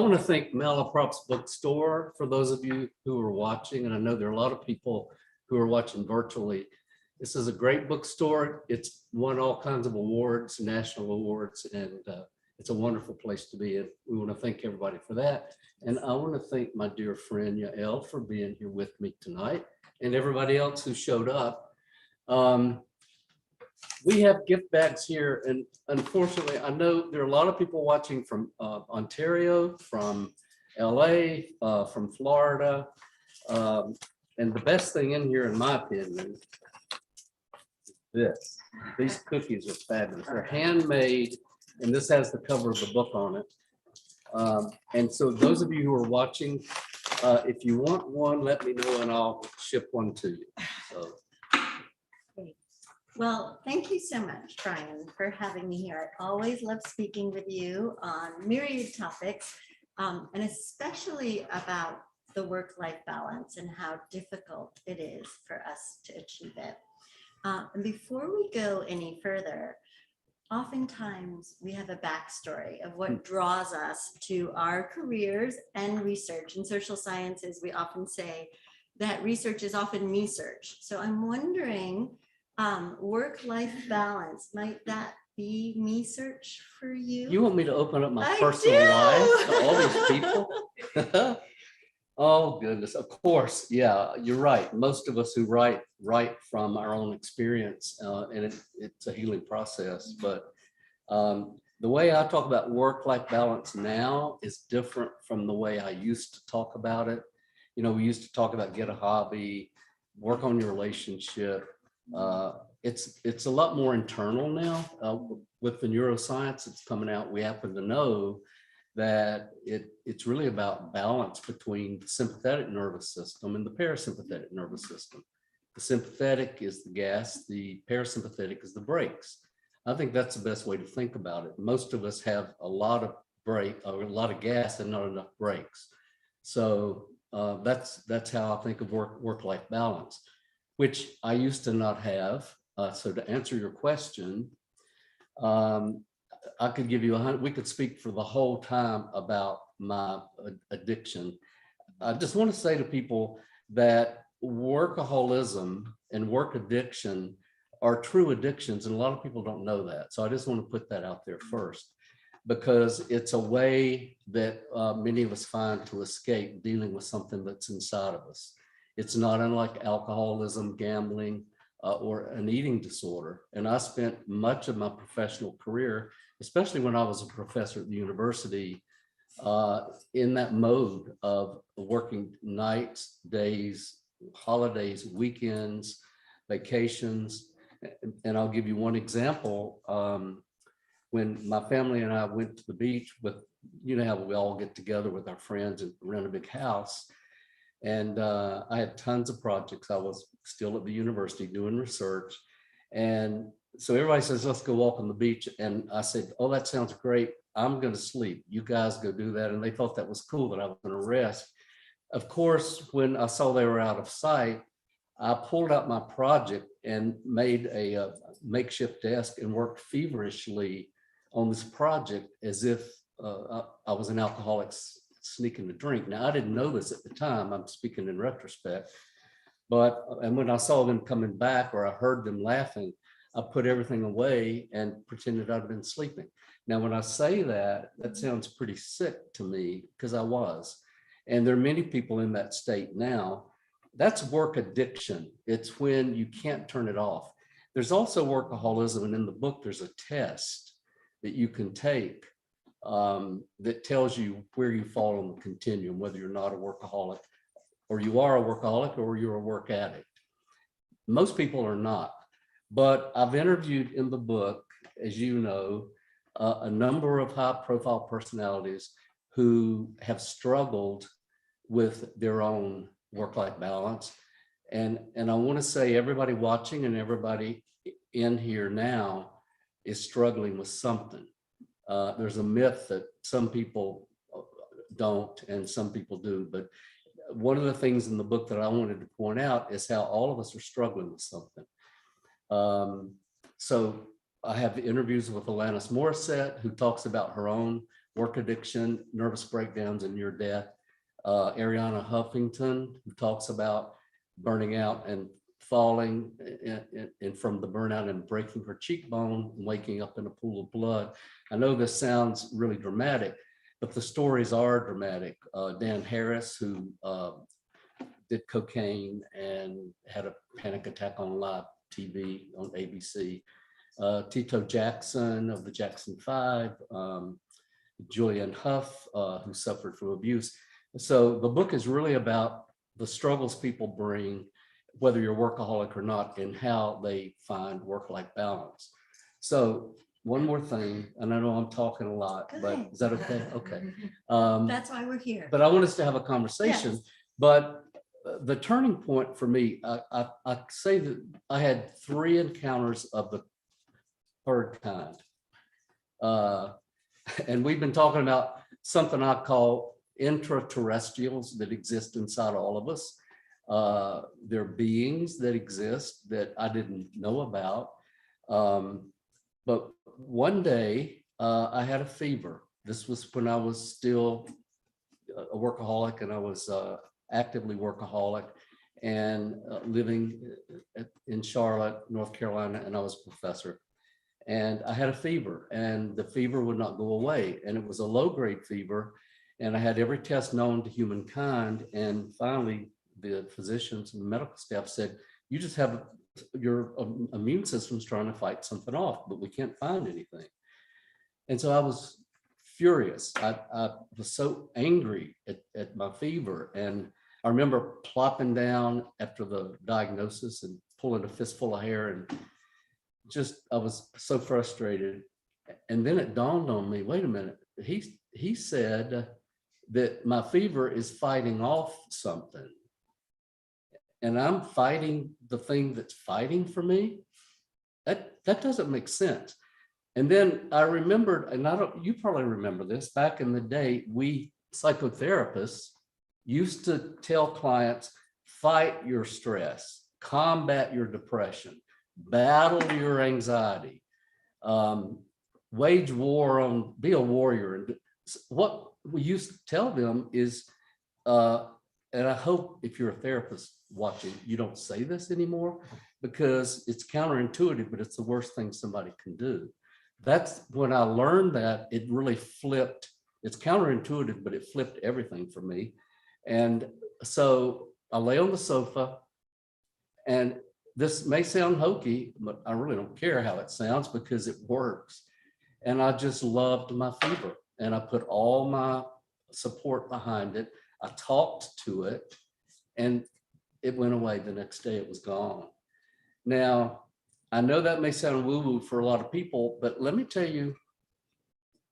I want to thank Malaprop's Bookstore for those of you who are watching, and I know there are a lot of people who are watching virtually. This is a great bookstore. It's won all kinds of awards, national awards, and it's a wonderful place to be. And we want to thank everybody for that. And I want to thank my dear friend Yael for being here with me tonight, and everybody else who showed up. We have gift bags here, and unfortunately, I know there are a lot of people watching from Ontario, from LA, from Florida, and the best thing in here, in my opinion, is these cookies are fabulous. They're handmade, and this has the cover of the book on it. And so those of you who are watching, if you want one, let me know and I'll ship one to you. So. Well, thank you so much, Bryan, for having me here. I always love speaking with you on myriad topics, and especially about the work-life balance and how difficult it is for us to achieve it. And before we go any further, oftentimes we have a backstory of what draws us to our careers and research. In social sciences, we often say that research is often me-search. So I'm wondering, work-life balance, might that be me-search for you? You want me to open up my personal life to all these people? Oh, goodness. Of course. Yeah, you're right. Most of us who write from our own experience, and it's a healing process. But the way I talk about work-life balance now is different from the way I used to talk about it. You know, we used to talk about get a hobby, work on your relationship. It's a lot more internal now. With the neuroscience that's coming out, we happen to know that it's really about balance between the sympathetic nervous system and the parasympathetic nervous system. The sympathetic is the gas, the parasympathetic is the brakes. I think that's the best way to think about it. Most of us have a lot of gas and not enough brakes. So that's how I think of work-life balance, which I used to not have. So to answer your question, I could give you we could speak for the whole time about my addiction. I just want to say to people that workaholism and work addiction are true addictions, and a lot of people don't know that. So I just want to put that out there first, because it's a way that many of us find to escape dealing with something that's inside of us. It's not unlike alcoholism, gambling, or an eating disorder. And I spent much of my professional career, especially when I was a professor at the university, in that mode of working nights, days, holidays, weekends, vacations. And I'll give you one example. When my family and I went to the beach with, you know how we all get together with our friends and rent a big house. And I had tons of projects. I was still at the university doing research. And so everybody says, let's go walk on the beach. And I said, oh, that sounds great. I'm going to sleep. You guys go do that. And they thought that was cool, that I was going to rest. Of course, when I saw they were out of sight, I pulled out my project and made a makeshift desk and worked feverishly on this project as if I was an alcoholic sneaking a drink. Now, I didn't know this at the time. I'm speaking in retrospect. And when I saw them coming back, or I heard them laughing, I put everything away and pretended I'd been sleeping. Now, when I say that, that sounds pretty sick to me, because I was. And there are many people in that state now. That's work addiction. It's when you can't turn it off. There's also workaholism, and in the book, there's a test that you can take that tells you where you fall on the continuum, whether you're not a workaholic, or you are a workaholic, or you're a work addict. Most people are not, but I've interviewed in the book, as you know, a number of high-profile personalities who have struggled with their own work-life balance. And I want to say everybody watching and everybody in here now is struggling with something. There's a myth that some people don't and some people do, but one of the things in the book that I wanted to point out is how all of us are struggling with something. So I have interviews with Alanis Morissette, who talks about her own work addiction, nervous breakdowns, and near death. Ariana Huffington, who talks about burning out and falling and from the burnout and breaking her cheekbone and waking up in a pool of blood. I know this sounds really dramatic, but the stories are dramatic. Dan Harris, who did cocaine and had a panic attack on live TV on ABC. Tito Jackson of the Jackson Five, Julianne Hough, who suffered from abuse. So the book is really about the struggles people bring, whether you're a workaholic or not, and how they find work-life balance. So one more thing, and I know I'm talking a lot, but is that okay? Okay. That's why we're here. But I want us to have a conversation. Yes. But the turning point for me, I say that I had 3 encounters of the third kind. And we've been talking about something I call intraterrestrials that exist inside all of us. They're beings that exist that I didn't know about. But one day I had a fever. This was when I was still a workaholic, and I was actively workaholic and living in Charlotte, North Carolina, and I was a professor. And I had a fever, and the fever would not go away. And it was a low-grade fever, and I had every test known to humankind. And finally, the physicians and the medical staff said, you just have your immune system's trying to fight something off, but we can't find anything. And so I was furious. I was so angry at my fever. And I remember plopping down after the diagnosis and pulling a fistful of hair, and just, I was so frustrated. And then it dawned on me, wait a minute, he said that my fever is fighting off something. And I'm fighting the thing that's fighting for me. That doesn't make sense. And then I remembered, and you probably remember this, back in the day, we psychotherapists used to tell clients, fight your stress, combat your depression, battle your anxiety, wage war on, be a warrior. And what we used to tell them is, and I hope if you're a therapist watching, you don't say this anymore, because it's counterintuitive, but it's the worst thing somebody can do. That's when I learned that it really flipped. It's counterintuitive, but it flipped everything for me. And so I lay on the sofa, and this may sound hokey, but I really don't care how it sounds because it works. And I just loved my fever, and I put all my support behind it. I talked to it, and it went away. The next day it was gone. Now, I know that may sound woo-woo for a lot of people, but let me tell you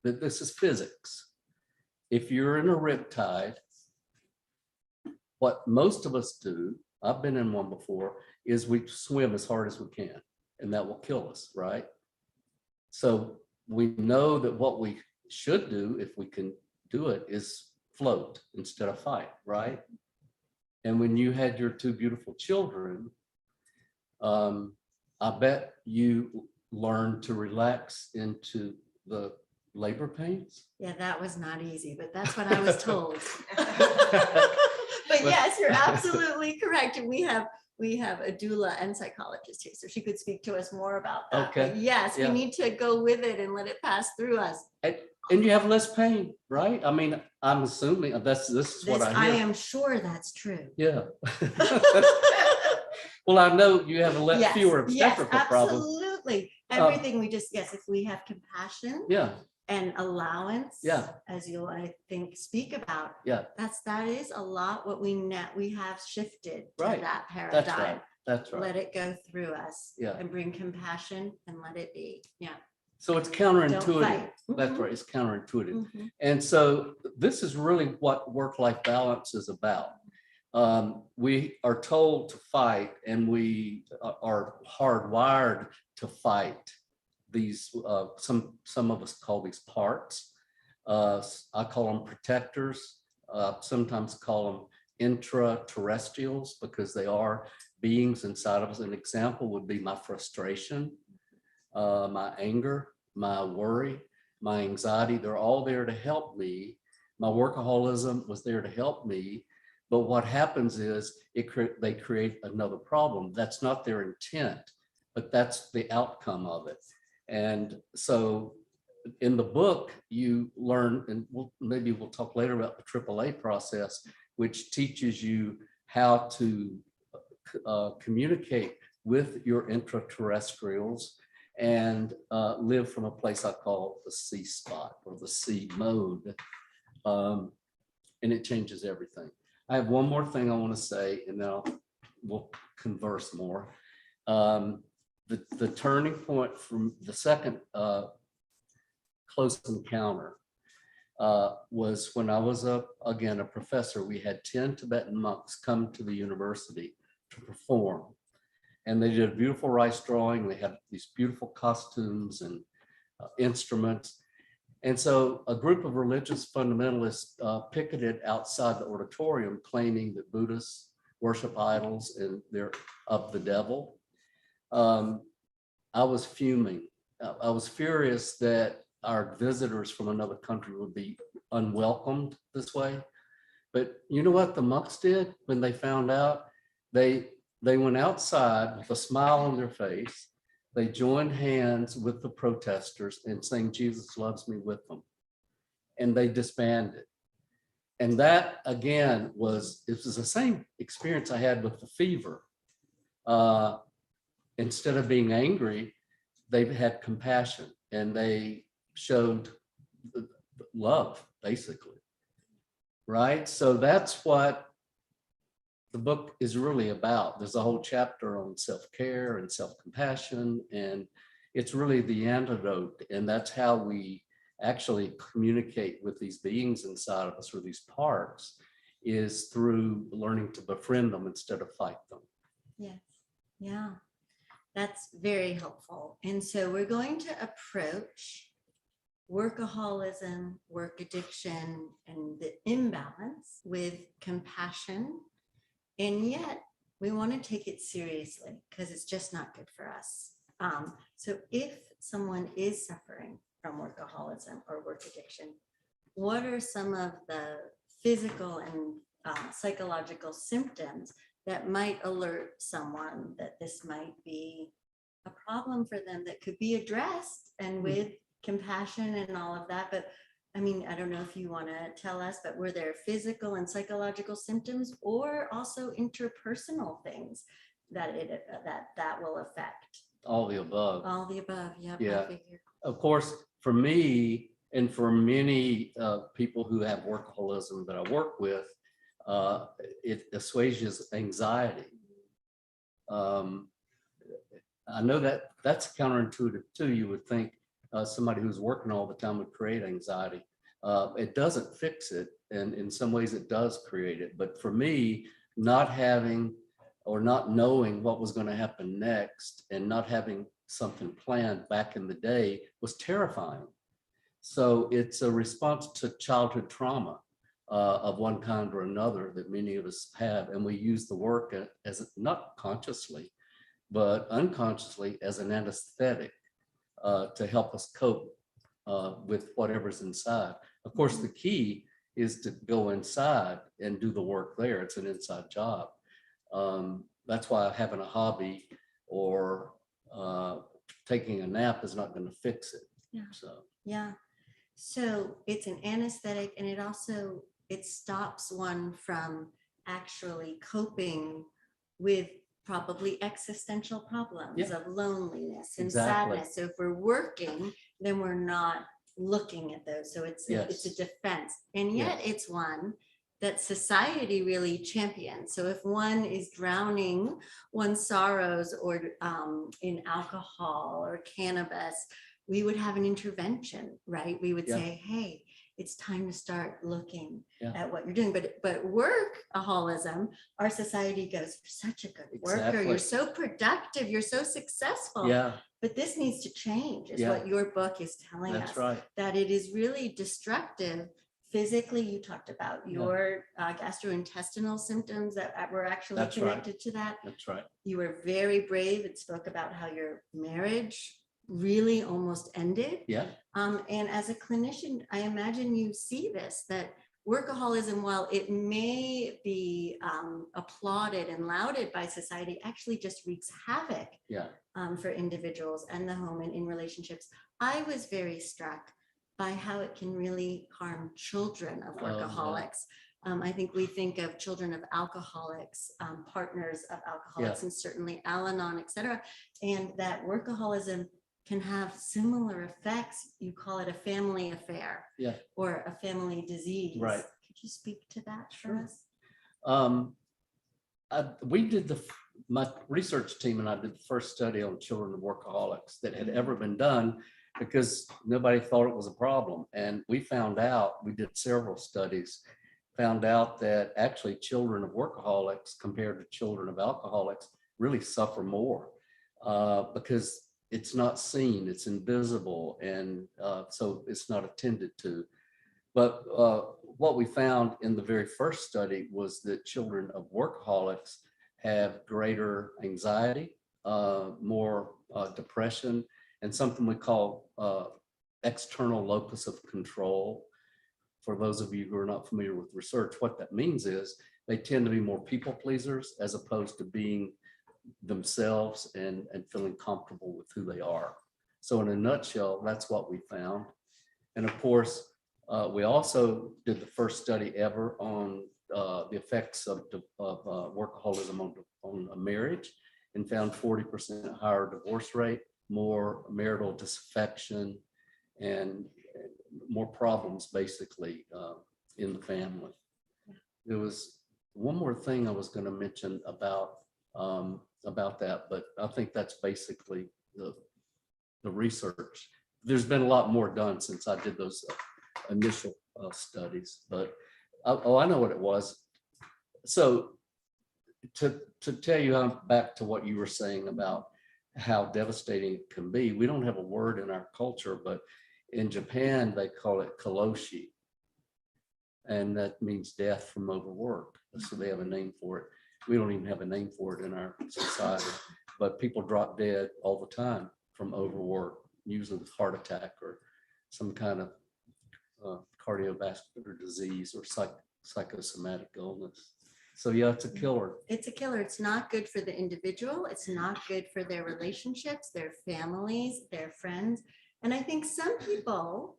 that this is physics. If you're in a riptide, what most of us do, I've been in one before, is we swim as hard as we can, and that will kill us, right? So we know that what we should do, if we can do it, is float instead of fight, right? And when you had your 2 beautiful children, I bet you learned to relax into the labor pains. Yeah, that was not easy, but that's what I was told. But yes, you're absolutely correct. And we have a doula and psychologist here, so she could speak to us more about that. Okay. But yes, Yeah. we need to go with it and let it pass through us. And you have less pain, right? I mean, I'm assuming this is what I hear. I am sure that's true. Yeah. Well, I know you have fewer obstetrical problems. Absolutely. Everything if we have compassion, Yeah. and allowance, Yeah. as you'll, I think, speak about, Yeah. that is a lot what we have shifted to Right. that paradigm. That's right. That's right. Let it go through us, Yeah. and bring compassion and let it be. Yeah. So it's Don't counterintuitive. fight. That's Mhm. right. It's counterintuitive. Mhm. And so this is really what work-life balance is about. We are told to fight, and we are hardwired to fight these, some of us call these parts. I call them protectors, sometimes call them intraterrestrials, because they are beings inside of us. An example would be my frustration, my anger, my worry. my anxiety. They're all there to help me. My workaholism was there to help me. But what happens is they create another problem. That's not their intent, but that's the outcome of it. And so in the book, you learn, and maybe we'll talk later about the AAA process, which teaches you how to communicate with your intraterrestrials and live from a place I call the C spot or the C mode. And it changes everything. I have one more thing I want to say, and then we'll converse more. The turning point from the second close encounter was when I was again a professor. We had 10 Tibetan monks come to the university to perform, and they did a beautiful rice drawing. They had these beautiful costumes and instruments. And so a group of religious fundamentalists picketed outside the auditorium, claiming that Buddhists worship idols and they're of the devil. I was fuming. I was furious that our visitors from another country would be unwelcomed this way. But you know what the monks did when they found out? They went outside with a smile on their face. They joined hands with the protesters and saying, "Jesus loves me" with them. And they disbanded. And that, again, it was the same experience I had with the fever. Instead of being angry, they had compassion and they showed love, basically. Right? So that's what the book is really about. There's a whole chapter on self-care and self-compassion, and it's really the antidote. And that's how we actually communicate with these beings inside of us, or these parts, is through learning to befriend them instead of fight them. Yes. Yeah, that's very helpful. And so we're going to approach workaholism, work addiction, and the imbalance with compassion. And yet we want to take it seriously because it's just not good for us. So if someone is suffering from workaholism or work addiction, what are some of the physical and psychological symptoms that might alert someone that this might be a problem for them that could be addressed and with compassion and all of that? But I mean, I don't know if you want to tell us, but were there physical and psychological symptoms or also interpersonal things that that will affect? All the above. All the above. Yep, Yeah. I figured. Of course, for me and for many people who have workaholism that I work with, it assuages anxiety. I know that that's counterintuitive too. You would think somebody who's working all the time would create anxiety. It doesn't fix it, and in some ways it does create it. But for me, not having or not knowing what was going to happen next and not having something planned back in the day was terrifying. So it's a response to childhood trauma of one kind or another that many of us have, and we use the work as not consciously, but unconsciously as an anesthetic to help us cope with whatever's inside. Of course, the key is to go inside and do the work there. It's an inside job. That's why having a hobby or taking a nap is not going to fix it. Yeah. So yeah. So it's an anesthetic, and it stops one from actually coping with probably existential problems of loneliness and sadness. So if we're working, then we're not looking at those. So it's a defense, and yet it's one that society really champions. So if one is drowning one's sorrows or in alcohol or cannabis, we would have an intervention, right? We would say, hey, it's time to start looking at what you're doing. But workaholism, our society goes, you're such a good worker, you're so productive, you're so successful. But this needs to change, is what your book is telling us. Right. That it is really destructive. Physically, you talked about your gastrointestinal symptoms that were actually connected to that. That's right. You were very brave and spoke about how your marriage really almost ended. Yeah. And as a clinician, I imagine you see this, that workaholism, while it may be applauded and lauded by society, actually just wreaks havoc for individuals and the home and in relationships. I was very struck by how it can really harm children of workaholics. I think we think of children of alcoholics, partners of alcoholics, and certainly Al-Anon, et cetera, and that workaholism can have similar effects. You call it a family affair or a family disease. Right. Could you speak to that for us? We did my research team and I did the first study on children of workaholics that had ever been done because nobody thought it was a problem. And we found out, we did several studies, found out that actually children of workaholics compared to children of alcoholics really suffer more because it's not seen, it's invisible, and so it's not attended to. But what we found in the very first study was that children of workaholics have greater anxiety, more depression, and something we call external locus of control. For those of you who are not familiar with research, what that means is they tend to be more people pleasers as opposed to being themselves and feeling comfortable with who they are. So in a nutshell, that's what we found. And of course, we also did the first study ever on the effects of workaholism on a marriage and found 40% higher divorce rate, more marital disaffection, and more problems basically in the family. There was one more thing I was going to mention about that, but I think that's basically the research. There's been a lot more done since I did those initial studies, but I know what it was. So to tell you, back to what you were saying about how devastating it can be, we don't have a word in our culture, but in Japan, they call it karoshi, and that means death from overwork. So they have a name for it. We don't even have a name for it in our society, but people drop dead all the time from overwork, usually with heart attack or some kind of cardiovascular disease or psychosomatic illness. So yeah, it's a killer. It's a killer. It's not good for the individual. It's not good for their relationships, their families, their friends. And I think some people,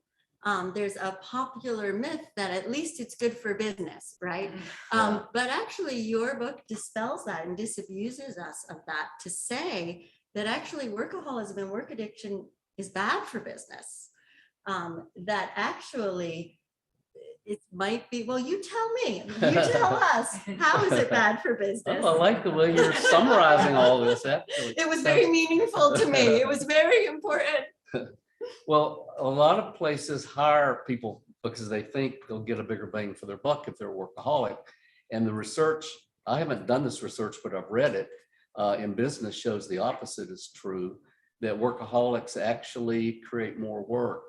there's a popular myth that at least it's good for business, right? But actually your book dispels that and disabuses us of that to say that actually workaholism and work addiction is bad for business. That actually it might be, well, you tell me, you tell us, how is it bad for business? Oh, I like the way you're summarizing all this, actually. It was very meaningful to me. It was very important. Well, a lot of places hire people because they think they'll get a bigger bang for their buck if they're a workaholic. And the research, I haven't done this research, but I've read it, in business shows the opposite is true, that workaholics actually create more work.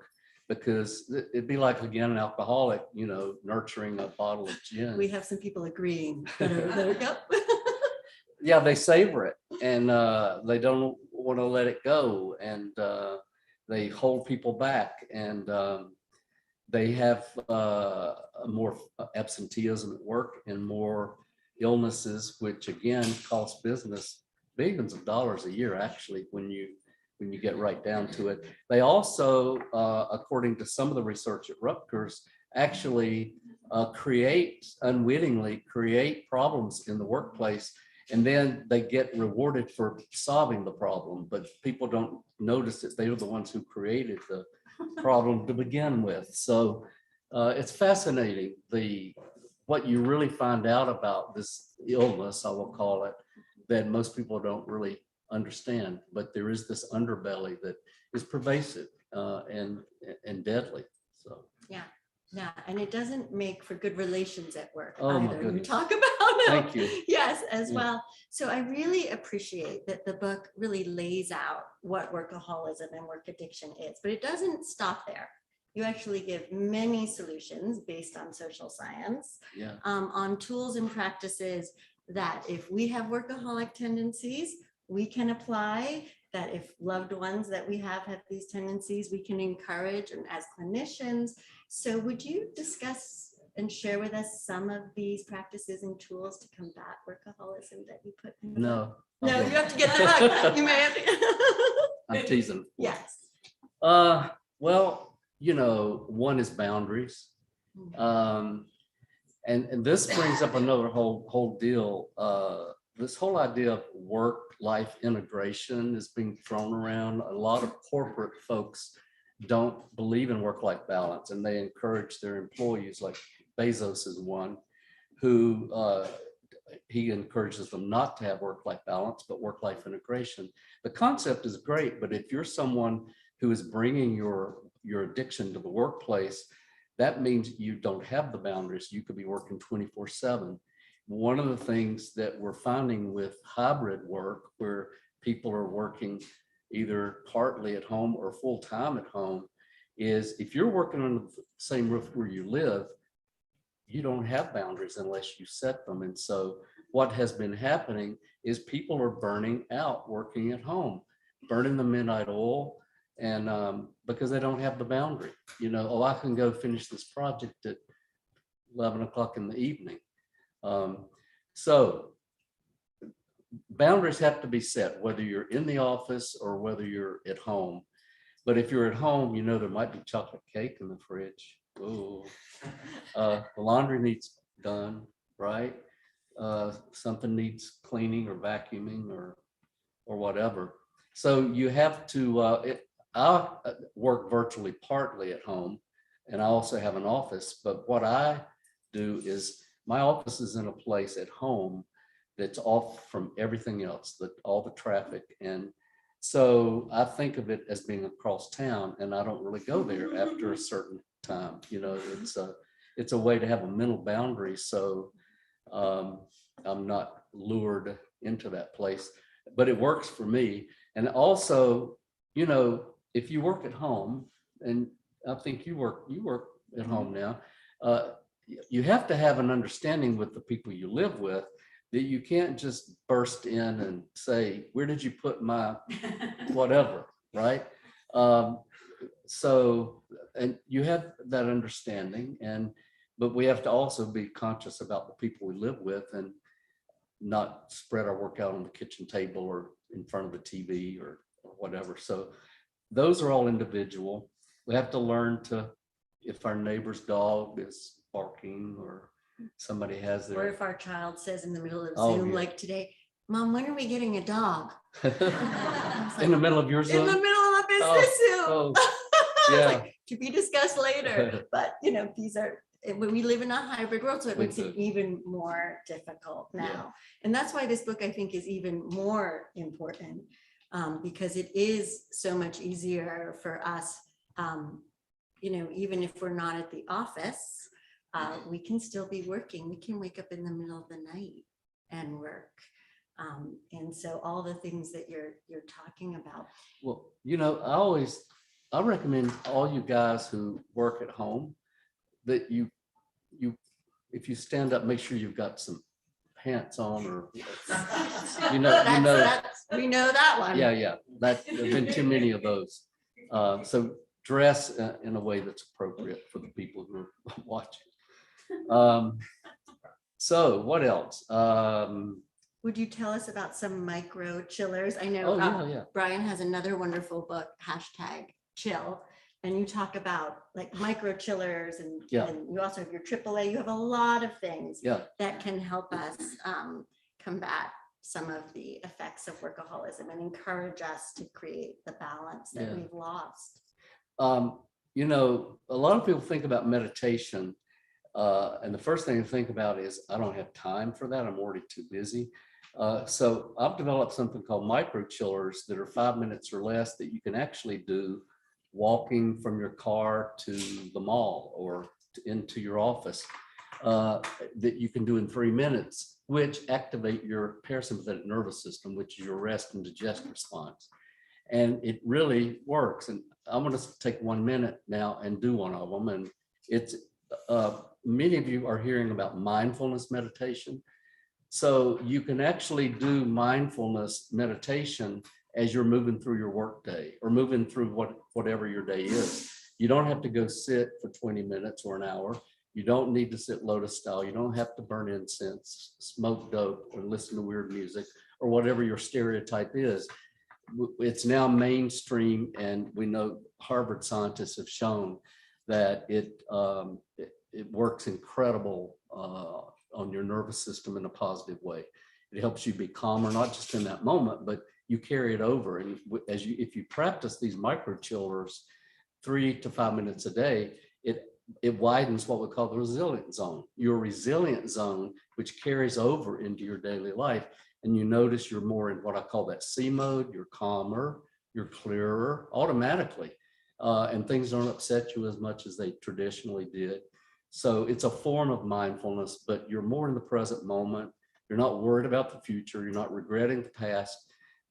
Because it'd be like, again, an alcoholic, you know, nurturing a bottle of gin. We have some people agreeing. Yeah, they savor it and they don't want to let it go. And they hold people back and they have more absenteeism at work and more illnesses, which again, cost business billions of dollars a year, actually, when you get right down to it. They also, according to some of the research at Rutgers, actually unwittingly create problems in the workplace, and then they get rewarded for solving the problem, but people don't notice that they were the ones who created the problem to begin with. So it's fascinating, what you really find out about this illness, I will call it, that most people don't really understand, but there is this underbelly that is pervasive and deadly. So yeah, and it doesn't make for good relations at work. Oh my either. goodness. You talk about it. Thank you. Yes, as well. So I really appreciate that the book really lays out what workaholism and work addiction is, but it doesn't stop there. You actually give many solutions based on social science, on tools and practices that if we have workaholic tendencies, we can apply that if loved ones that we have these tendencies, we can encourage, and as clinicians. So would you discuss and share with us some of these practices and tools to combat workaholism that you put in? No. No, you have to get the book. You may have to. I'm teasing. Yes. Well, one is boundaries. And this brings up another whole deal. This whole idea of work-life integration is being thrown around. A lot of corporate folks don't believe in work-life balance, and they encourage their employees, like Bezos is one, who he encourages them not to have work-life balance, but work-life integration. The concept is great, but if you're someone who is bringing your addiction to the workplace, that means you don't have the boundaries. You could be working 24/7. One of the things that we're finding with hybrid work, where people are working either partly at home or full-time at home, is if you're working under the same roof where you live, you don't have boundaries unless you set them. And so what has been happening is people are burning out working at home, burning the midnight oil, and because they don't have the boundary. I can go finish this project at 11 o'clock in the evening. So boundaries have to be set, whether you're in the office or whether you're at home. But if you're at home, there might be chocolate cake in the fridge. Ooh. The laundry needs done, right? Something needs cleaning or vacuuming or whatever. So you have to, I work virtually partly at home, and I also have an office. But what I do is my office is in a place at home that's off from everything else, all the traffic. And so I think of it as being across town, and I don't really go there after a certain time. It's a way to have a mental boundary. So I'm not lured into that place, but it works for me. And also, if you work at home, and I think you work at home now, you have to have an understanding with the people you live with that you can't just burst in and say, where did you put my whatever, right? So, and you have that understanding, but we have to also be conscious about the people we live with and not spread our work out on the kitchen table or in front of the TV or whatever. So those are all individual. We have to learn if our neighbor's dog is barking or somebody has their. Or if our child says in the middle of Oh, Zoom, yeah. like today, Mom, when are we getting a dog? In the middle of your Zoom? In the middle of a business Zoom. Oh, I was yeah. like, to be discussed later. But these are, we live in a hybrid world, so it We makes it do. even more difficult now. Yeah. And that's why this book, I think, is even more important, because it is so much easier for us, even if we're not at the office, we can still be working. We can wake up in the middle of the night and work. And so all the things that you're talking about. Well, I recommend all you guys who work at home that you if you stand up, make sure you've got some pants on, or we know We know that one. yeah, that there've been too many of those. So dress in a way that's appropriate for the people who are watching. So what else? Would you tell us about some microchillers? I know Oh, yeah. Bryan has another wonderful book, #chill, and you talk about like microchillers, and you also have your AAA. You have a lot of things that can help us combat some of the effects of workaholism and encourage us to create the balance that we've lost. A lot of people think about meditation, and the first thing to think about is, I don't have time for that. I'm already too busy. So I've developed something called Microchillers that are 5 minutes or less that you can actually do walking from your car to the mall or into your office, that you can do in 3 minutes, which activate your parasympathetic nervous system, which is your rest and digest response. And it really works. And I'm going to take 1 minute now and do one of them. And it's many of you are hearing about mindfulness meditation. So you can actually do mindfulness meditation as you're moving through your work day or moving through whatever your day is. You don't have to go sit for 20 minutes or an hour. You don't need to sit lotus style. You don't have to burn incense, smoke dope, or listen to weird music or whatever your stereotype is. It's now mainstream, and we know Harvard scientists have shown that it works incredible on your nervous system in a positive way. It helps you be calmer, not just in that moment, but you carry it over. And if you practice these microchillers 3 to 5 minutes a day, it widens what we call the resilient zone. Your resilient zone, which carries over into your daily life, and you notice you're more in what I call that C mode. You're calmer, you're clearer automatically, and things don't upset you as much as they traditionally did. So it's a form of mindfulness, but you're more in the present moment. You're not worried about the future. You're not regretting the past.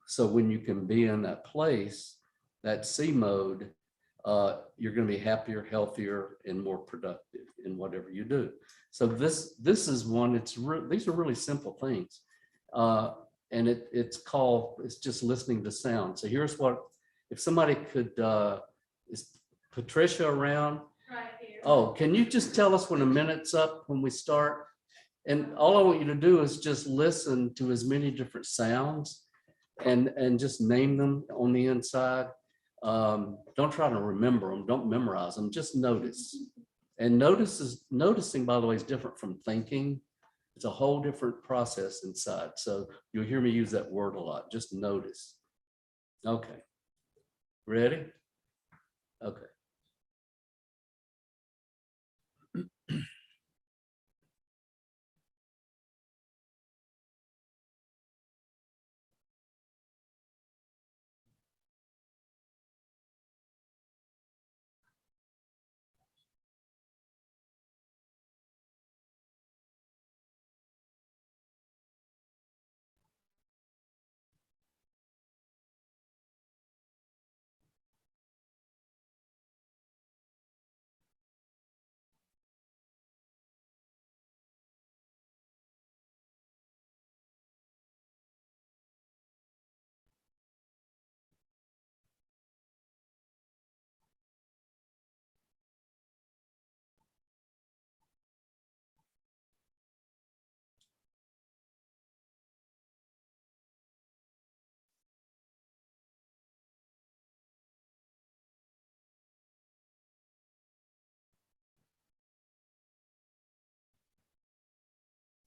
So when you can be in that place, that C mode, you're going to be happier, healthier, and more productive in whatever you do. So this is one. These are really simple things, and it's just listening to sound. So here's what, if somebody could, is Patricia around? Right here. Oh, can you just tell us when a minute's up when we start? And all I want you to do is just listen to as many different sounds and just name them on the inside. Don't try to remember them. Don't memorize them. Just notice. And noticing, by the way, is different from thinking. It's a whole different process inside. So you'll hear me use that word a lot. Just notice. Okay. Ready? Okay.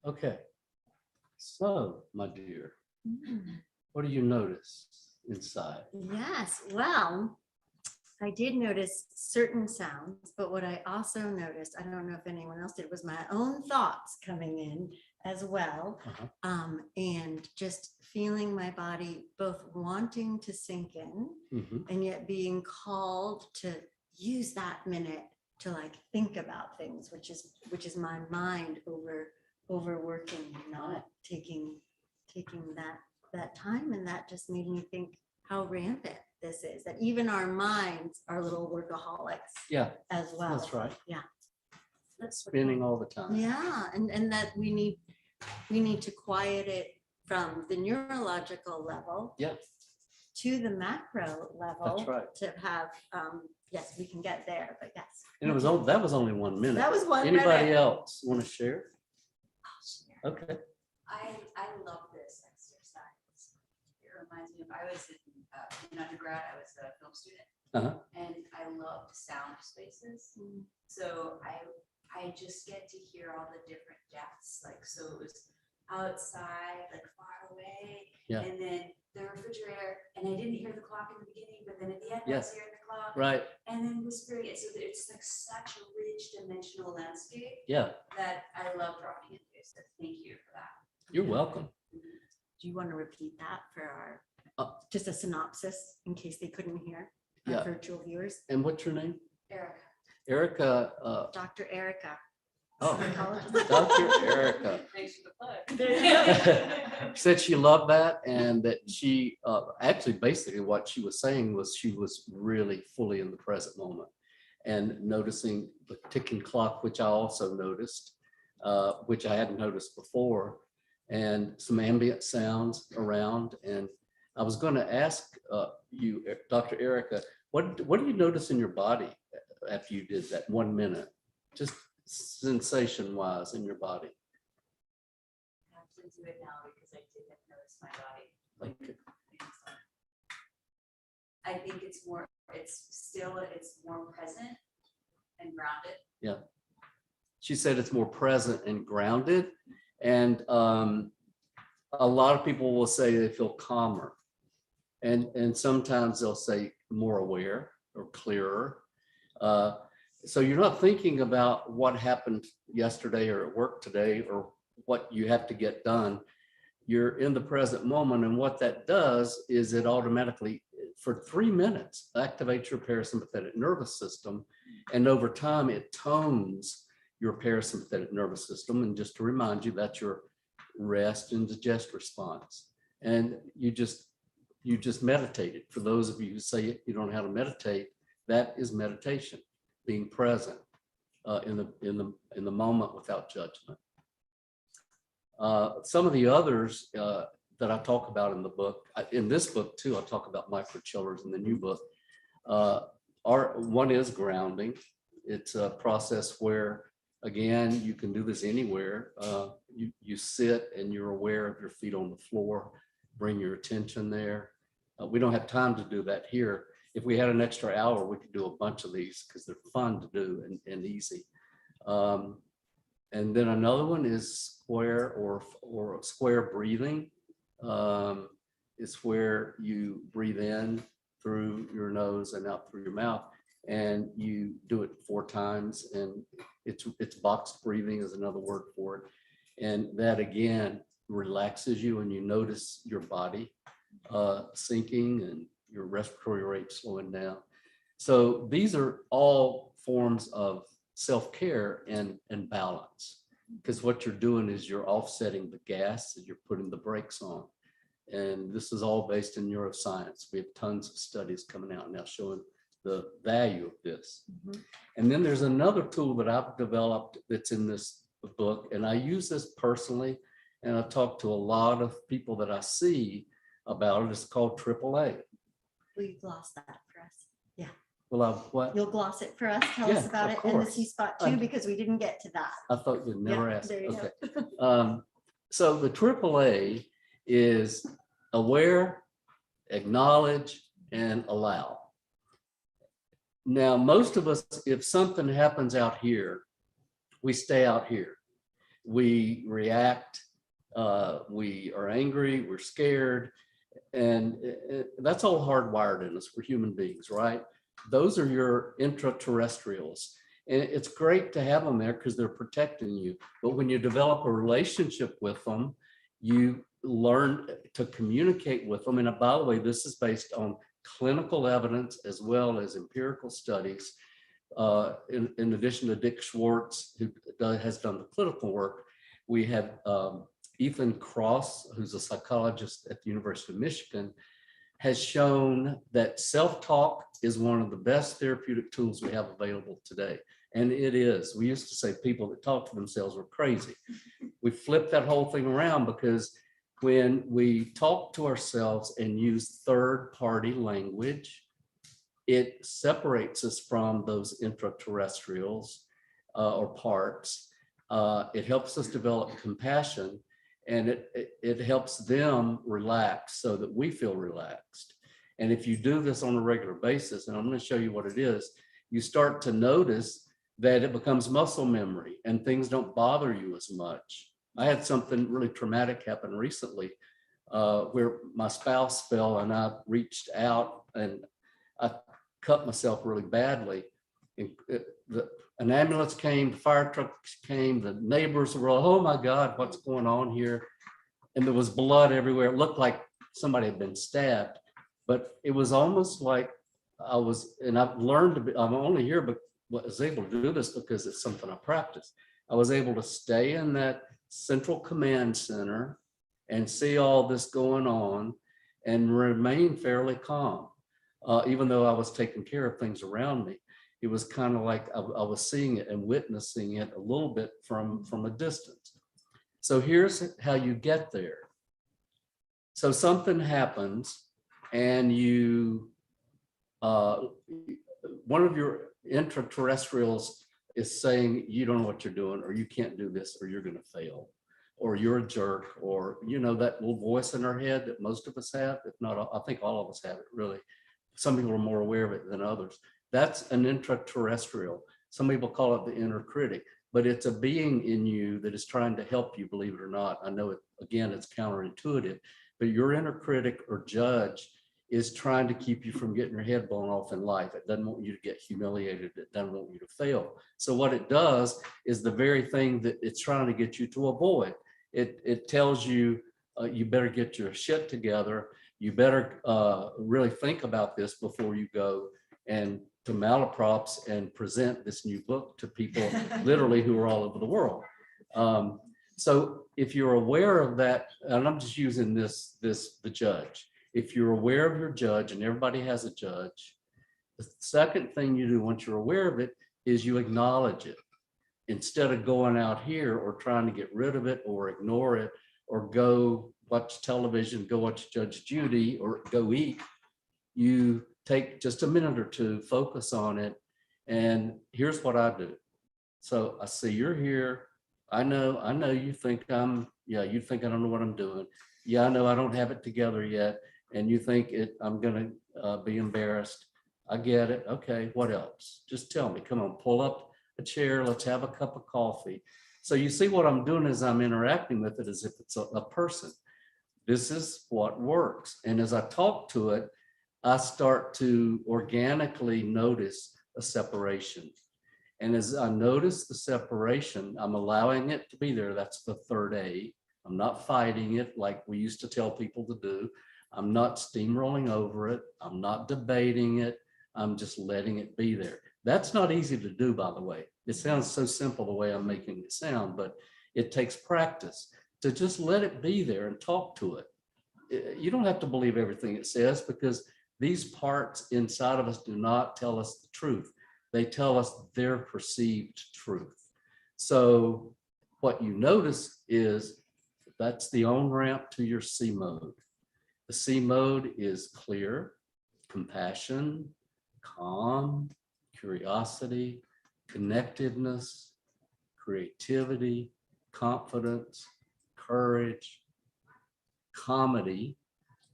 Okay. So, my dear, what do you notice inside? Yes, well, I did notice certain sounds, but what I also noticed, I don't know if anyone else did, was my own thoughts coming in as well. And just feeling my body both wanting to sink in and yet being called to use that minute to like think about things, which is my mind overworking, not taking that time. And that just made me think how rampant this is, that even our minds are little workaholics. Yeah, as well. that's right. Yeah. Spinning all the time. Yeah, and that we need to quiet it from the neurological level. Yeah. To the macro level. That's right. To have, yes, we can get there, but yes. And that was only 1 minute. That was 1 minute. Anybody else want to share? I'll share. Okay. I love this exercise. It reminds me of, I was in undergrad, I was a film student, and I loved sound spaces. So I just get to hear all the different depths. Like, so it was outside, like far away, and then the refrigerator, and I didn't hear the clock in the beginning, but then at the end I was hearing the clock. Right. And then whispering it. So it's like such a rich dimensional landscape. Yeah. That I love dropping into. So thank you for that. You're welcome. Do you want to repeat that for our, just a synopsis in case they couldn't hear, our Yeah. virtual viewers? And what's your name? Erica. Erica. Dr. Erica. Oh, Psychologist. Dr. Erica. Thanks for the plug. Said she loved that, and that she actually basically what she was saying was she was really fully in the present moment and noticing the ticking clock, which I also noticed, which I hadn't noticed before, and some ambient sounds around. And I was going to ask you, Dr. Erica, what do you notice in your body after you did that 1 minute, just sensation wise in your body? I have to do it now because I didn't notice my body. Like, I think it's more present and grounded. yeah. She said it's more present and grounded. And a lot of people will say they feel calmer. And sometimes they'll say more aware or clearer. So you're not thinking about what happened yesterday or at work today or what you have to get done. You're in the present moment. And what that does is it automatically, for 3 minutes, activates your parasympathetic nervous system. And over time, it tones your parasympathetic nervous system. And just to remind you, that's your rest and digest response. And you just meditated. For those of you who say you don't know how to meditate, that is meditation, being present in the moment without judgment. Some of the others that I talk about in the book, in this book too, I talk about microchillers in the new book. One is grounding. It's a process where, again, you can do this anywhere. You sit and you're aware of your feet on the floor. Bring your attention there. We don't have time to do that here. If we had an extra hour, we could do a bunch of these because they're fun to do and easy. And then another one is square or square breathing. It's where you breathe in through your nose and out through your mouth, and you do it 4 times. And it's box breathing is another word for it. And that again relaxes you, and you notice your body sinking and your respiratory rate slowing down. So these are all forms of self-care and balance, because what you're doing is you're offsetting the gas and you're putting the brakes on. And this is all based in neuroscience. We have tons of studies coming out now showing the value of this. Mm-hmm. And then there's another tool that I've developed that's in this book, and I use this personally, and I talk to a lot of people that I see about it. It's called AAA. Will you gloss that for us? Yeah. Well, what? You'll gloss it for us. Tell us about it and the C-spot too, because we didn't get to that. I thought you'd never ask. There you okay. So the AAA is aware, acknowledge, and allow. Now, most of us, if something happens out here, we stay out here. We react. We are angry. We're scared. And that's all hardwired in us. We're human beings, right? Those are your intraterrestrials. And it's great to have them there because they're protecting you. But when you develop a relationship with them, you learn to communicate with them. And by the way, this is based on clinical evidence as well as empirical studies. In addition to Dick Schwartz, who has done the clinical work, we have Ethan Cross, who's a psychologist at the University of Michigan, has shown that self-talk is one of the best therapeutic tools we have available today. And it is. We used to say people that talk to themselves were crazy. We flipped that whole thing around, because when we talk to ourselves and use third-party language, it separates us from those intraterrestrials or parts. It helps us develop compassion, and it helps them relax so that we feel relaxed. And if you do this on a regular basis, and I'm going to show you what it is, you start to notice that it becomes muscle memory and things don't bother you as much. I had something really traumatic happen recently where my spouse fell and I reached out and I cut myself really badly. And an ambulance came, the fire trucks came, the neighbors were, oh my God, what's going on here? And there was blood everywhere. It looked like somebody had been stabbed, but it was almost like I was, and I've learned to be, I'm only here, but was able to do this because it's something I practice. I was able to stay in that central command center and see all this going on and remain fairly calm. Even though I was taking care of things around me, it was kind of like I was seeing it and witnessing it a little bit from a distance. So here's how you get there. So something happens and you, one of your intraterrestrials is saying, you don't know what you're doing, or you can't do this, or you're going to fail, or you're a jerk, or, you know, that little voice in our head that most of us have, if not, I think all of us have it really. Some people are more aware of it than others. That's an intraterrestrial. Some people call it the inner critic, but it's a being in you that is trying to help you, believe it or not. I know it, again, it's counterintuitive, but your inner critic or judge is trying to keep you from getting your head blown off in life. It doesn't want you to get humiliated. It doesn't want you to fail. So what it does is the very thing that it's trying to get you to avoid. It tells you, you better get your shit together. You better really think about this before you go and to Malaprops and present this new book to people literally who are all over the world. So if you're aware of that, and I'm just using the judge, if you're aware of your judge, and everybody has a judge, the second thing you do once you're aware of it is you acknowledge it. Instead of going out here or trying to get rid of it or ignore it or go watch television, go watch Judge Judy or go eat, you take just a minute or two, focus on it. And here's what I do. So I see you're here. I know you think you think I don't know what I'm doing. Yeah, I know I don't have it together yet. And you think I'm going to be embarrassed. I get it. Okay, what else? Just tell me, come on, pull up a chair. Let's have a cup of coffee. So you see what I'm doing is I'm interacting with it as if it's a person. This is what works. And as I talk to it, I start to organically notice a separation. And as I notice the separation, I'm allowing it to be there. That's the third A. I'm not fighting it like we used to tell people to do. I'm not steamrolling over it. I'm not debating it. I'm just letting it be there. That's not easy to do, by the way. It sounds so simple the way I'm making it sound, but it takes practice to just let it be there and talk to it. You don't have to believe everything it says, because these parts inside of us do not tell us the truth. They tell us their perceived truth. So what you notice is that's the on-ramp to your C mode. The C mode is clear, compassion, calm, curiosity, connectedness, creativity, confidence, courage, comedy,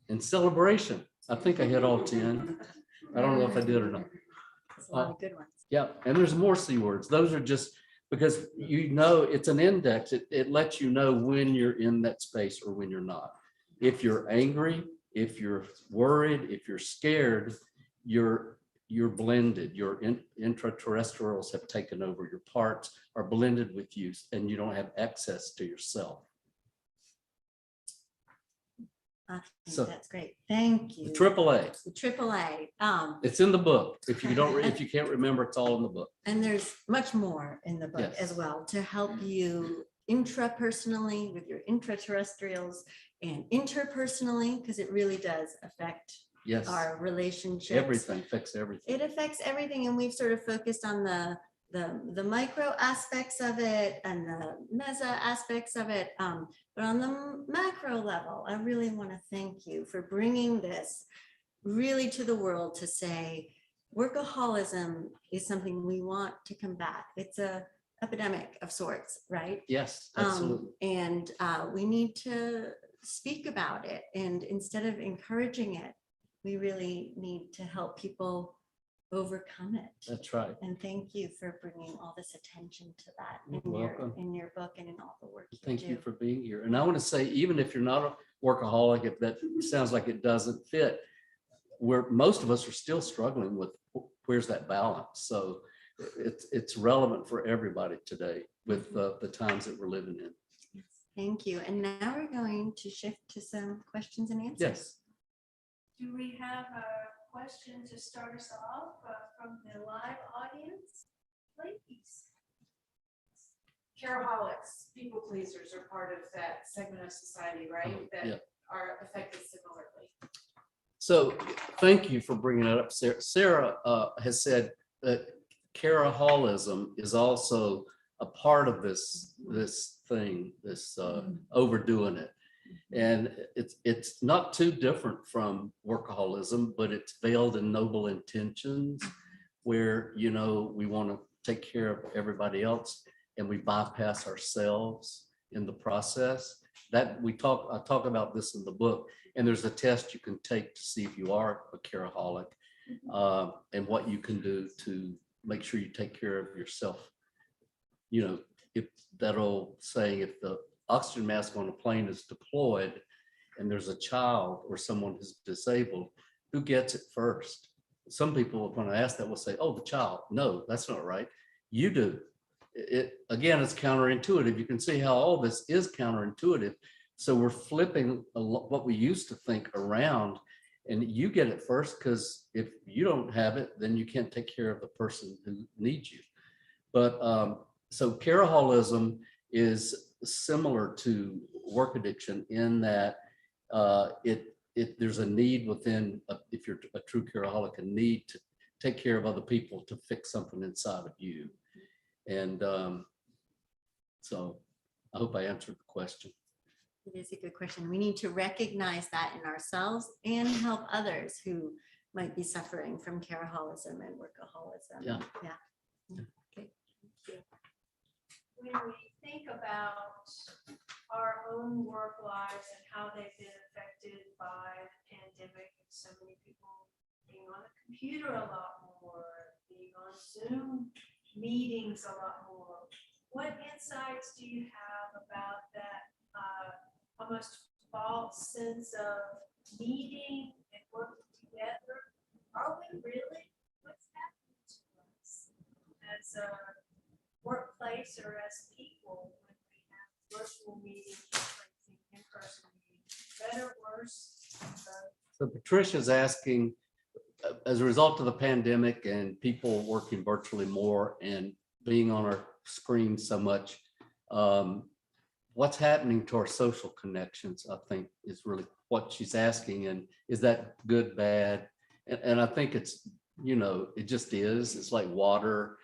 and celebration. I think I hit all 10. I don't know if I did or not. That's a lot of good ones. Yeah, and there's more C words. Those are just because you know it's an index. It lets you know when you're in that space or when you're not. If you're angry, if you're worried, if you're scared, you're blended. Your intraterrestrials have taken over. Your parts are blended with you, and you don't have access to yourself. I think So, that's great. Thank you. The AAA. The AAA. It's in the book. If you can't remember, it's all in the book. And there's much more in the book Yes. as well to help you intrapersonally with your intraterrestrials and interpersonally, because it really does affect Yes. our relationships. Everything affects everything. It affects everything, and we've sort of focused on the micro aspects of it and the meso aspects of it, but on the macro level, I really want to thank you for bringing this really to the world to say workaholism is something we want to combat. It's a epidemic of sorts, right? Yes, absolutely. And we need to speak about it, and instead of encouraging it, we really need to help people overcome it. That's right. And thank you for bringing all this attention to that You're in welcome. your book and in all the work you Thank do. you for being here. And I want to say, even if you're not a workaholic, if that sounds like it doesn't fit, where most of us are still struggling with where's that balance. So it's relevant for everybody today with the times that we're living in. Yes, thank you. And now we're going to shift to some questions and answers. Yes. Do we have a question to start us off from the live audience? Please. Careholism, people pleasers are part of that segment of society, right? That Yeah. are affected similarly. So thank you for bringing it up. Sarah has said that Careholism is also a part of this thing, overdoing it. And it's not too different from workaholism, but it's veiled in noble intentions where, you know, we want to take care of everybody else and we bypass ourselves in the process. That I talk about this in the book, and there's a test you can take to see if you are a careaholic, and what you can do to make sure you take care of yourself. You know, if that old saying, if the oxygen mask on a plane is deployed and there's a child or someone who's disabled, who gets it first? Some people, when I ask that, will say, oh, the child. No, that's not right. You do. Again, it's counterintuitive. You can see how all this is counterintuitive. So we're flipping what we used to think around, and you get it first, because if you don't have it, then you can't take care of the person who needs you. But so careholism is similar to work addiction in that there's a need within, if you're a true careaholic, a need to take care of other people to fix something inside of you. And so I hope I answered the question. It is a good question. We need to recognize that in ourselves and help others who might be suffering from careholism and workaholism. Yeah. Okay. When we think about our own work lives and how they've been affected by the pandemic, and so many people being on the computer a lot more, being on Zoom meetings a lot more, what insights do you have about that almost false sense of meeting and working together? Are we really? What's happening to us as a workplace or as people when we have virtual meetings replacing in-person meetings? Better, worse? So Patricia's asking, as a result of the pandemic and people working virtually more and being on our screens so much, what's happening to our social connections, I think, is really what she's asking. And is that good, bad? And I think it's, you know, it just is. It's like water.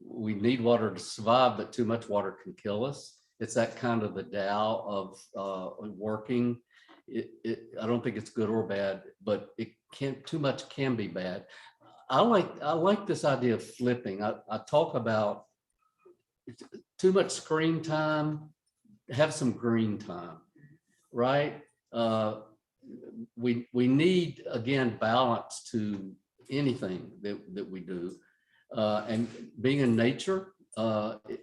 We need water to survive, but too much water can kill us. It's that kind of the Tao of working. I don't think it's good or bad, but it can't, too much can be bad. I like this idea of flipping. I talk about too much screen time, have some green time, right? We need, again, balance to anything that we do. And being in nature,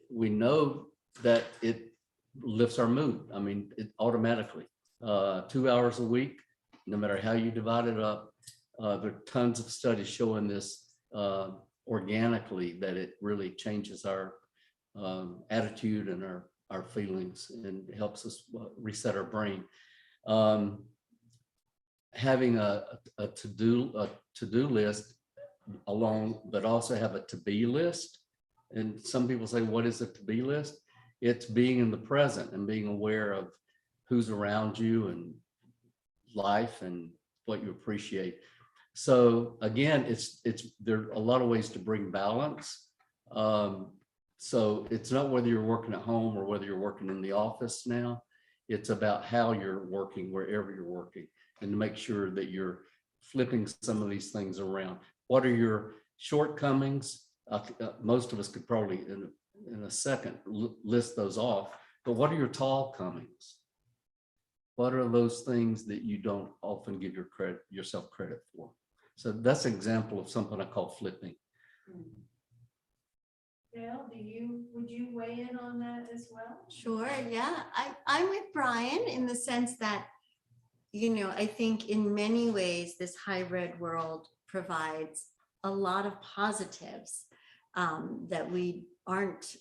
we know that it lifts our mood. I mean, it automatically. 2 hours a week, no matter how you divide it up. There are tons of studies showing this organically, that it really changes our attitude and our feelings and helps us reset our brain. Having a to-do list along, but also have a to-be list. And some people say, what is a to-be list? It's being in the present and being aware of who's around you and life and what you appreciate. So again, there are a lot of ways to bring balance. So it's not whether you're working at home or whether you're working in the office now. It's about how you're working wherever you're working, and to make sure that you're flipping some of these things around. What are your shortcomings? Most of us could probably in a second list those off, but what are your tall comings? What are those things that you don't often give yourself credit for? So that's an example of something I call flipping. Yael, would you weigh in on that as well? Sure. Yeah, I'm with Bryan in the sense that, you know, I think in many ways this hybrid world provides a lot of positives, that we aren't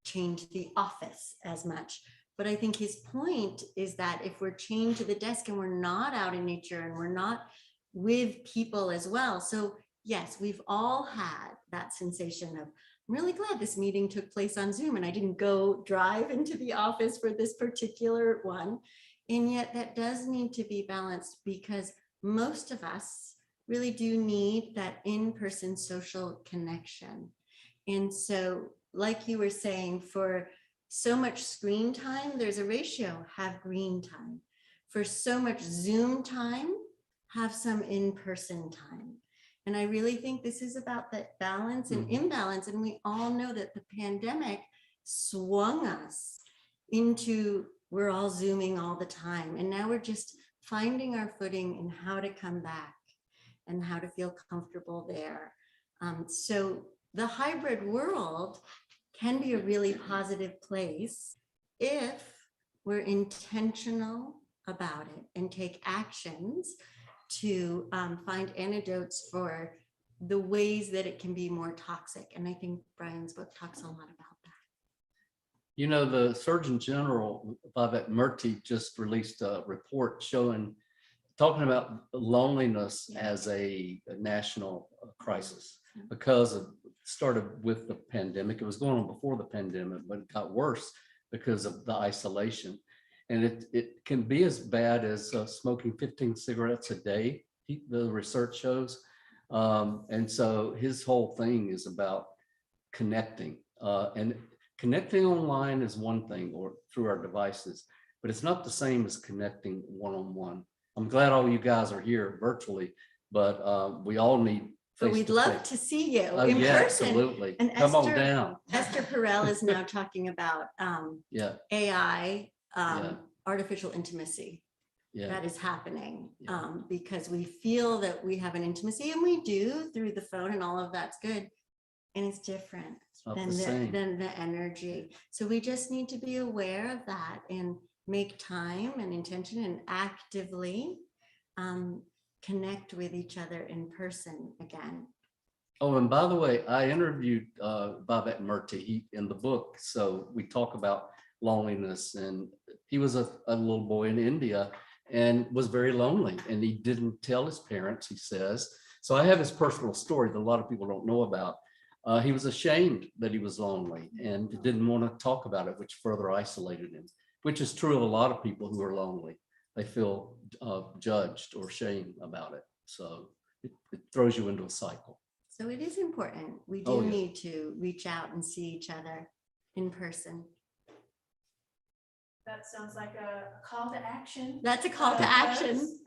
chained to the office as much. But I think his point is that if we're chained to the desk and we're not out in nature and we're not with people as well. So yes, we've all had that sensation of, I'm really glad this meeting took place on Zoom and I didn't go drive into the office for this particular one. And yet that does need to be balanced, because most of us really do need that in-person social connection. And so, like you were saying, for so much screen time, there's a ratio, have green time. for so much Zoom time, have some in-person time. And I really think this is about that balance and imbalance. And we all know that the pandemic swung us into, we're all Zooming all the time. And now we're just finding our footing and how to come back and how to feel comfortable there. So the hybrid world can be a really positive place if we're intentional about it and take actions to find antidotes for the ways that it can be more toxic. And I think Bryan's book talks a lot about that. You know, the Surgeon General, Babak Murthy, just released a report talking about loneliness as a national crisis because it started with the pandemic. It was going on before the pandemic, but it got worse because of the isolation. And it can be as bad as smoking 15 cigarettes a day, the research shows. And so his whole thing is about connecting. And connecting online is one thing, or through our devices, but it's not the same as connecting one-on-one. I'm glad all you guys are here virtually, but we all need But we'd love to see you in yeah, person. absolutely. And Come on Esther- down. Esther Perel is now talking about Yeah, AI, Yeah. artificial intimacy. yeah. That is happening Yeah. because we feel that we have an intimacy, and we do through the phone, and all of that's good. And it's different Not than the same. than the energy. So we just need to be aware of that and make time and intention and actively connect with each other in person again. Oh, and by the way, I interviewed Babak Murthy in the book. So we talk about loneliness, and he was a little boy in India and was very lonely, and he didn't tell his parents, he says. So I have his personal story that a lot of people don't know about. He was ashamed that he was lonely and didn't want to talk about it, which further isolated him, which is true of a lot of people who are lonely. They feel judged or shamed about it. So it throws you into a cycle. So it is important. We do Oh, yeah. need to reach out and see each other in person. That sounds like a call to action. That's a call to action.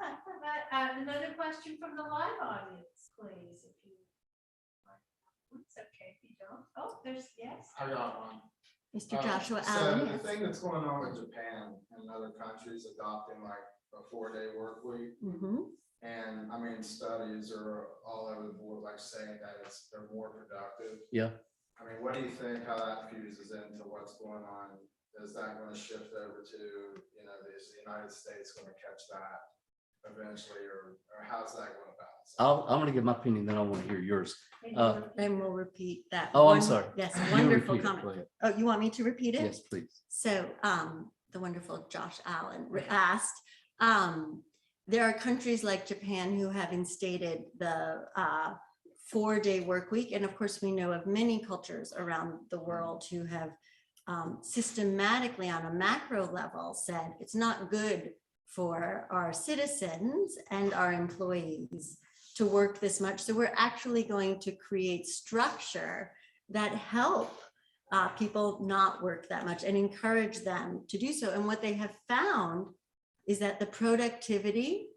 Another question from the live audience, please, if you. It's okay if you don't. Oh, there's, yes. I got one. Mr. Joshua So Allen. the yes. thing that's going on with Japan and other countries adopting like a 4-day work week. Mhm. And I mean, studies are all over the board, like saying that they're more productive. Yeah. I mean, what do you think, how that fuses into what's going on? Is that going to shift over to, is the United States going to catch that eventually, or how's that going to balance? I'm going to give my opinion, then I want to hear yours. And we'll repeat that. Oh, I'm sorry. Yes, You wonderful repeat it. Go comment. ahead. Oh, you want me to repeat it? Yes, please. So the wonderful Josh Allen asked, there are countries like Japan who have instated the 4-day work week. And of course, we know of many cultures around the world who have systematically on a macro level said it's not good for our citizens and our employees to work this much. So we're actually going to create structure that help people not work that much and encourage them to do so. And what they have found is that the productivity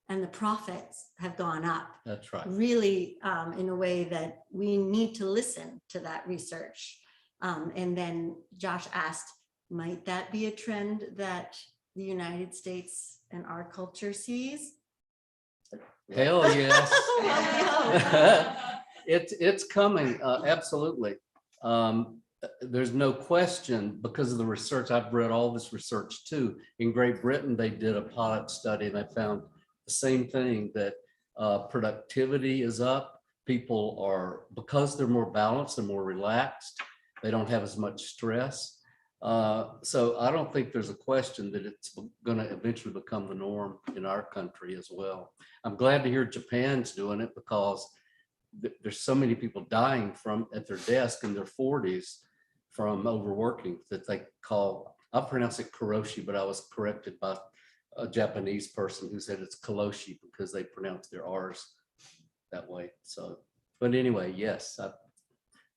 and the profits have gone up. That's right. Really in a way that we need to listen to that research. And then Josh asked, might that be a trend that the United States and our culture sees? Hell yes. Well, It's coming, absolutely. There's no question because of the research. I've read all this research too. In Great Britain, they did a pilot study and they found the same thing, that productivity is up. People are, because they're more balanced and more relaxed, they don't have as much stress. So I don't think there's a question that it's going to eventually become the norm in our country as well. I'm glad to hear Japan's doing it because there's so many people dying at their desk in their 40s from overworking that they call, I pronounce it karoshi, but I was corrected by a Japanese person who said it's kaloshi because they pronounce their R's that way. So, but anyway, yes, I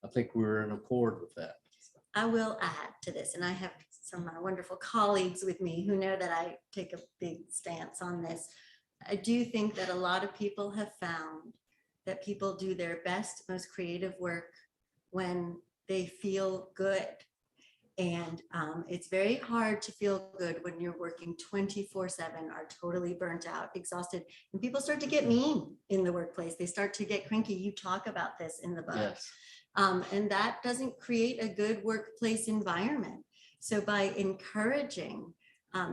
think we're in accord with that. I will add to this, and I have some of my wonderful colleagues with me who know that I take a big stance on this. I do think that a lot of people have found that people do their best, most creative work when they feel good. And it's very hard to feel good when you're working 24/7, are totally burnt out, exhausted. And people start to get mean in the workplace. They start to get cranky. You talk about this in the book. Yes. And that doesn't create a good workplace environment. So by encouraging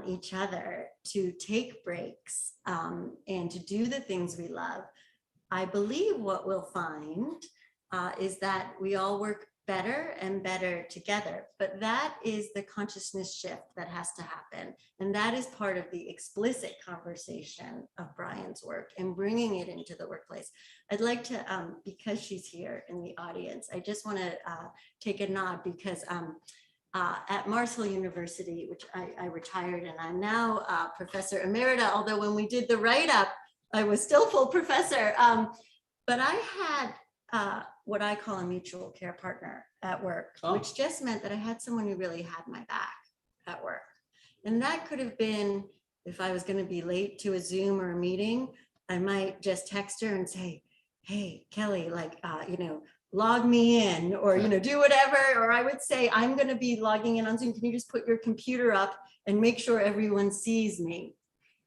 each other to take breaks and to do the things we love, I believe what we'll find is that we all work better and better together. But that is the consciousness shift that has to happen. And that is part of the explicit conversation of Bryan's work and bringing it into the workplace. I'd like to, because she's here in the audience, I just want to take a nod because at Mars Hill University, which I retired, and I'm now Professor Emerita, although when we did the write-up, I was still full professor. But I had what I call a mutual care partner at work, which just meant that I had someone who really had my back at work. And that could have been, if I was going to be late to a Zoom or a meeting, I might just text her and say, hey, Kelly, like, log me in, or, do whatever. Or I would say, I'm going to be logging in on Zoom. Can you just put your computer up and make sure everyone sees me?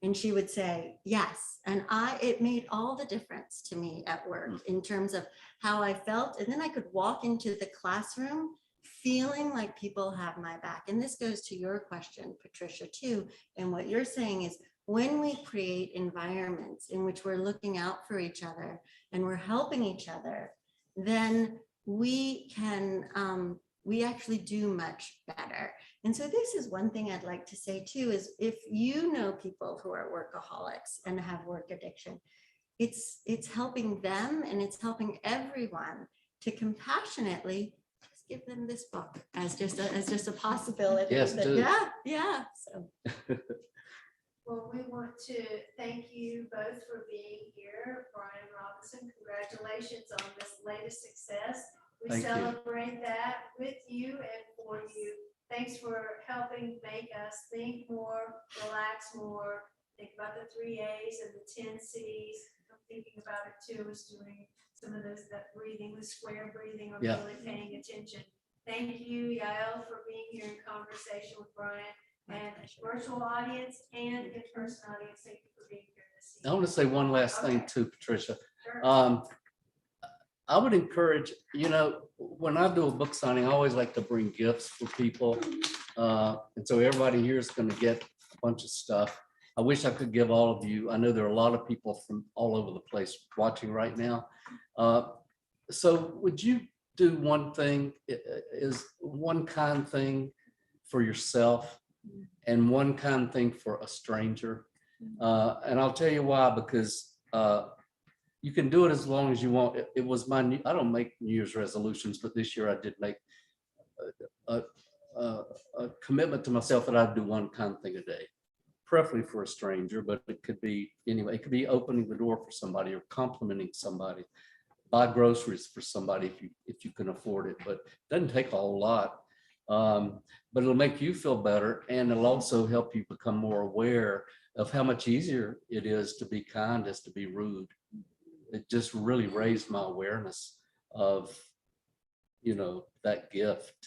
And she would say, yes. And it made all the difference to me at work in terms of how I felt. And then I could walk into the classroom feeling like people have my back. And this goes to your question, Patricia, too. And what you're saying is when we create environments in which we're looking out for each other and we're helping each other, then we can, we actually do much better. And so this is one thing I'd like to say too, is if you know people who are workaholics and have work addiction, it's helping them and it's helping everyone to compassionately just give them this book as just a possibility. Yes, do. Yeah. So. Well, we want to thank you both for being here. Bryan Robinson, congratulations on this latest success. We Thank you. celebrate that with you and for you. Thanks for helping make us think more, relax more, think about the 3 A's and the 10 C's. I'm thinking about it too, is doing some of those, that breathing, the square breathing, or really paying attention. Thank you, Yael, for being here in conversation with Bryan. And virtual audience and in-person audience, thank you for being here this evening. I want to say one last thing too, Patricia. Sure. I would encourage, when I do a book signing, I always like to bring gifts for people. And so everybody here is going to get a bunch of stuff. I wish I could give all of you. I know there are a lot of people from all over the place watching right now. So would you do one thing, is one kind thing for yourself and one kind thing for a stranger? And I'll tell you why, because you can do it as long as you want. It was I don't make New Year's resolutions, but this year I did make a commitment to myself that I'd do one kind thing a day, preferably for a stranger, but it could be anyway. It could be opening the door for somebody or complimenting somebody, buy groceries for somebody if you can afford it, but it doesn't take a whole lot. But it'll make you feel better, and it'll also help you become more aware of how much easier it is to be kind as to be rude. It just really raised my awareness of, that gift.